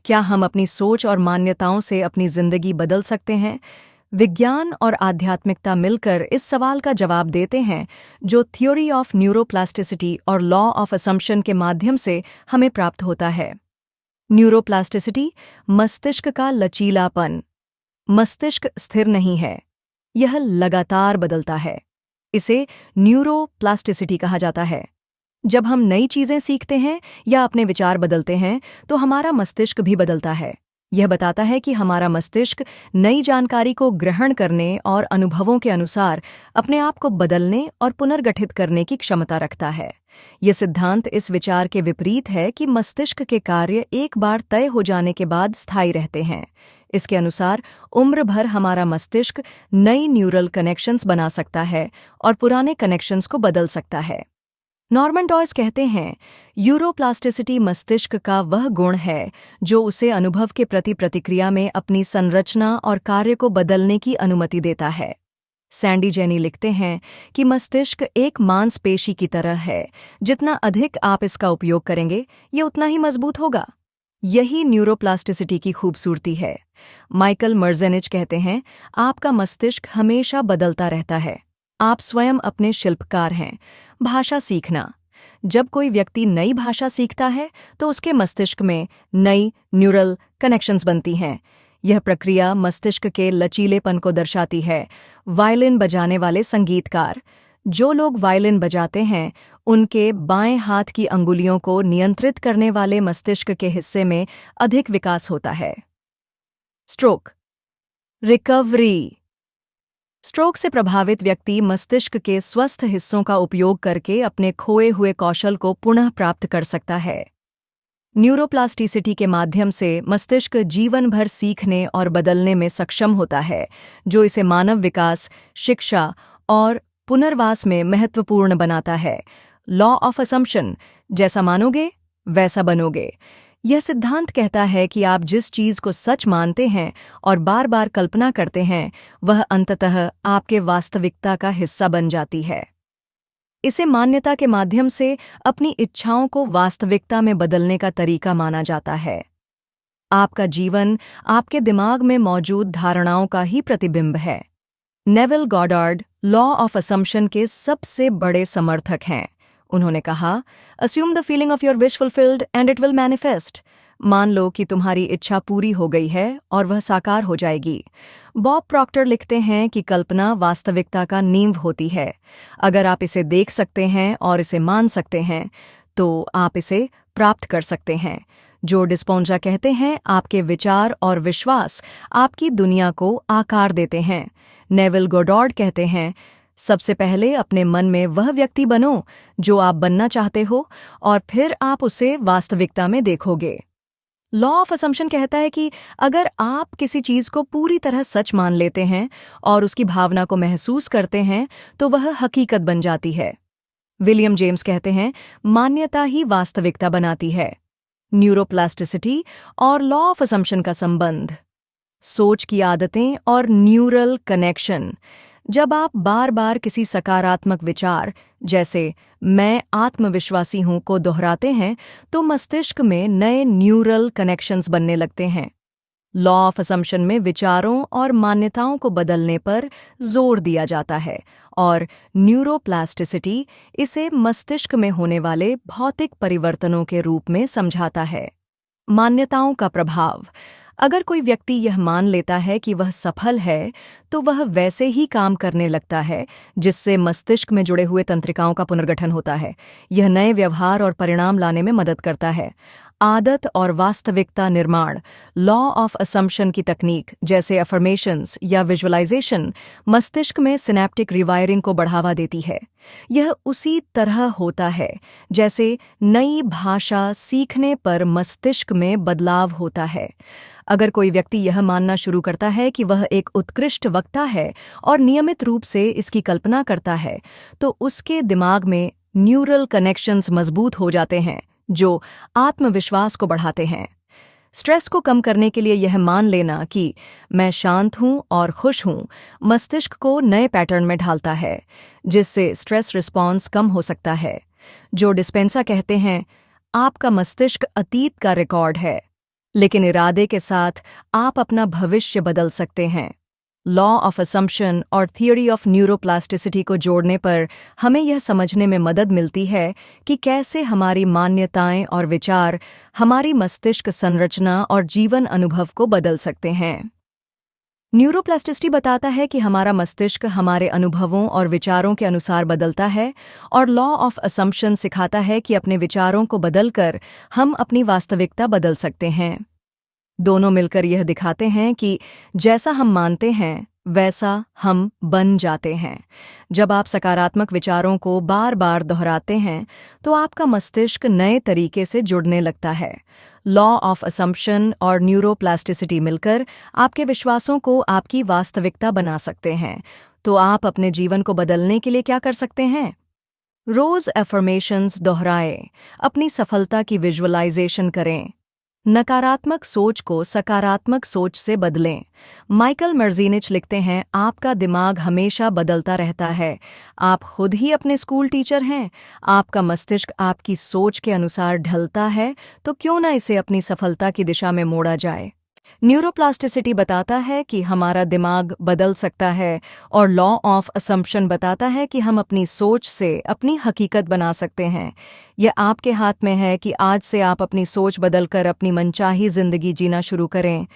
क्या हम अपनी सोच और मान्यताओं से अपनी जिंदगी बदल सकते हैं? विज्ञान और आध्यात्मिकता मिलकर इस सवाल का जवाब देते हैं, जो थ्योरी ऑफ न्यूरोप्लास्टिसिटी और लॉ ऑफ असम्पशन के माध्यम से हमें प्राप्त होता है। न्यूरोप्लास्टिसिटी, मस्तिष्क का लचीलापन। मस्तिष्क स्थिर नहीं है, यह लगातार बदलता है। इसे न्यूरोप्लास्टिसिटी कहा जाता है। जब हम नई चीजें सीखते हैं या अपने विचार बदलते हैं, तो हमारा मस्तिष्क भी बदलता है। यह बताता है कि हमारा मस्तिष्क नई जानकारी को ग्रहण करने और अनुभवों के अनुसार अपने आप को बदलने और पुनर्गठित करने की क्षमता रखता है। यह सिद्धांत इस विचार के विपरीत है कि मस्तिष्क के कार्य एक बार तय हो जाने के बाद स्थायी रहते हैं। इसके अनुसार उम्र भर हमारा मस्तिष्क नई न्यूरल कनेक्शंस बना सकता है और पुराने कनेक्शंस को बदल सकता है। नॉर्मन डॉयस कहते हैं, यूरोप्लास्टिसिटी मस्तिष्क का वह गुण है जो उसे अनुभव के प्रति प्रतिक्रिया में अपनी संरचना और कार्य को बदलने की अनुमति देता है। सैंडी जेनी लिखते हैं कि मस्तिष्क एक मांसपेशी की तरह है, जितना अधिक आप इसका उपयोग करेंगे, ये उतना ही मजबूत होगा। यही न्यूरोप्लास्टिसिटी की खूबसूरती है। माइकल मर्जेनिच कहते हैं, आपका मस्तिष्क हमेशा बदलता रहता है। आप स्वयं अपने शिल्पकार हैं। भाषा सीखना। जब कोई व्यक्ति नई भाषा सीखता है, तो उसके मस्तिष्क में नई न्यूरल कनेक्शंस बनती हैं। यह प्रक्रिया मस्तिष्क के लचीलेपन को दर्शाती है। वायलिन बजाने वाले संगीतकार। जो लोग वायलिन बजाते हैं, उनके बाएं हाथ की अंगुलियों को नियंत्रित करने वाले मस्तिष्क के हिस्से में अधिक विकास होता है। Stroke recovery. स्ट्रोक से प्रभावित व्यक्ति मस्तिष्क के स्वस्थ हिस्सों का उपयोग करके अपने खोए हुए कौशल को पुनः प्राप्त कर सकता है। न्यूरोप्लास्टिसिटी के माध्यम से मस्तिष्क जीवन भर सीखने और बदलने में सक्षम होता है, जो इसे मानव विकास, शिक्षा और पुनर्वास में महत्वपूर्ण बनाता है। लॉ ऑफ असम्पशन, जैसा मानोगे वैसा बनोगे। यह सिद्धांत कहता है कि आप जिस चीज को सच मानते हैं और बार बार कल्पना करते हैं, वह अंततः आपके वास्तविकता का हिस्सा बन जाती है। इसे मान्यता के माध्यम से अपनी इच्छाओं को वास्तविकता में बदलने का तरीका माना जाता है। आपका जीवन आपके दिमाग में मौजूद धारणाओं का ही प्रतिबिंब है। Neville Goddard law of assumption के सबसे बड़े समर्थक हैं। उन्होंने कहा, assume the feeling of your wish fulfilled and it will manifest. मान लो कि तुम्हारी इच्छा पूरी हो गई है और वह साकार हो जाएगी। बॉब प्रॉक्टर लिखते हैं कि कल्पना वास्तविकता का नींव होती है। अगर आप इसे देख सकते हैं और इसे मान सकते हैं, तो आप इसे प्राप्त कर सकते हैं। जो डिस्पोंजा कहते हैं, आपके विचार और विश्वास आपकी दुनिया को आकार देते हैं। नेविल गॉडार्ड कहते हैं, सबसे पहले अपने मन में वह व्यक्ति बनो जो आप बनना चाहते हो, और फिर आप उसे वास्तविकता में देखोगे। लॉ ऑफ असम्पशन कहता है कि अगर आप किसी चीज को पूरी तरह सच मान लेते हैं और उसकी भावना को महसूस करते हैं, तो वह हकीकत बन जाती है। विलियम जेम्स कहते हैं, मान्यता ही वास्तविकता बनाती है। न्यूरोप्लास्टिसिटी और लॉ ऑफ असम्पशन का संबंध। सोच की आदतें और न्यूरल कनेक्शन। जब आप बार बार किसी सकारात्मक विचार, जैसे मैं आत्मविश्वासी हूं, को दोहराते हैं, तो मस्तिष्क में नए न्यूरल कनेक्शंस बनने लगते हैं। लॉ ऑफ असम्पशन में विचारों और मान्यताओं को बदलने पर जोर दिया जाता है, और न्यूरोप्लास्टिसिटी इसे मस्तिष्क में होने वाले भौतिक परिवर्तनों के रूप में समझाता है। मान्यताओं का प्रभाव। अगर कोई व्यक्ति यह मान लेता है कि वह सफल है, तो वह वैसे ही काम करने लगता है, जिससे मस्तिष्क में जुड़े हुए तंत्रिकाओं का पुनर्गठन होता है। यह नए व्यवहार और परिणाम लाने में मदद करता है। आदत और वास्तविकता निर्माण। लॉ ऑफ असम्पशन की तकनीक, जैसे अफर्मेशंस या विजुअलाइजेशन, मस्तिष्क में सिनेप्टिक रिवायरिंग को बढ़ावा देती है। यह उसी तरह होता है जैसे नई भाषा सीखने पर मस्तिष्क में बदलाव होता है। अगर कोई व्यक्ति यह मानना शुरू करता है कि वह एक उत्कृष्ट वक्ता है और नियमित रूप से इसकी कल्पना करता है, तो उसके दिमाग में न्यूरल कनेक्शंस मजबूत हो जाते हैं, जो आत्मविश्वास को बढ़ाते हैं। स्ट्रेस को कम करने के लिए यह मान लेना कि मैं शांत हूं और खुश हूं, मस्तिष्क को नए पैटर्न में ढालता है, जिससे स्ट्रेस रिस्पॉन्स कम हो सकता है। जो डिस्पेंसा कहते हैं, आपका मस्तिष्क अतीत का रिकॉर्ड है। लेकिन इरादे के साथ आप अपना भविष्य बदल सकते हैं। लॉ ऑफ असम्पशन और थियोरी ऑफ न्यूरोप्लास्टिसिटी को जोड़ने पर हमें यह समझने में मदद मिलती है कि कैसे हमारी मान्यताएं और विचार हमारी मस्तिष्क संरचना और जीवन अनुभव को बदल सकते हैं। न्यूरोप्लास्टिसिटी बताता है कि हमारा मस्तिष्क हमारे अनुभवों और विचारों के अनुसार बदलता है, और लॉ ऑफ असम्पशन सिखाता है कि अपने विचारों को बदलकर हम अपनी वास्तविकता बदल सकते हैं। दोनों मिलकर यह दिखाते हैं कि जैसा हम मानते हैं वैसा हम बन जाते हैं। जब आप सकारात्मक विचारों को बार बार दोहराते हैं तो आपका मस्तिष्क नए तरीके से जुड़ने लगता है। लॉ ऑफ असम्पशन और न्यूरोप्लास्टिसिटी मिलकर आपके विश्वासों को आपकी वास्तविकता बना सकते हैं। तो आप अपने जीवन को बदलने के लिए क्या कर सकते हैं? रोज एफर्मेशंस दोहराएं, अपनी सफलता की विजुअलाइजेशन करें, नकारात्मक सोच को सकारात्मक सोच से बदलें। माइकल मर्जीनिच लिखते हैं, आपका दिमाग हमेशा बदलता रहता है। आप खुद ही अपने स्कूल टीचर हैं। आपका मस्तिष्क आपकी सोच के अनुसार ढलता है, तो क्यों ना इसे अपनी सफलता की दिशा में मोड़ा जाए। न्यूरोप्लास्टिसिटी बताता है कि हमारा दिमाग बदल सकता है, और लॉ ऑफ असम्पशन बताता है कि हम अपनी सोच से अपनी हकीकत बना सकते हैं। यह आपके हाथ में है कि आज से आप अपनी सोच बदलकर अपनी मनचाही जिंदगी जीना शुरू करें।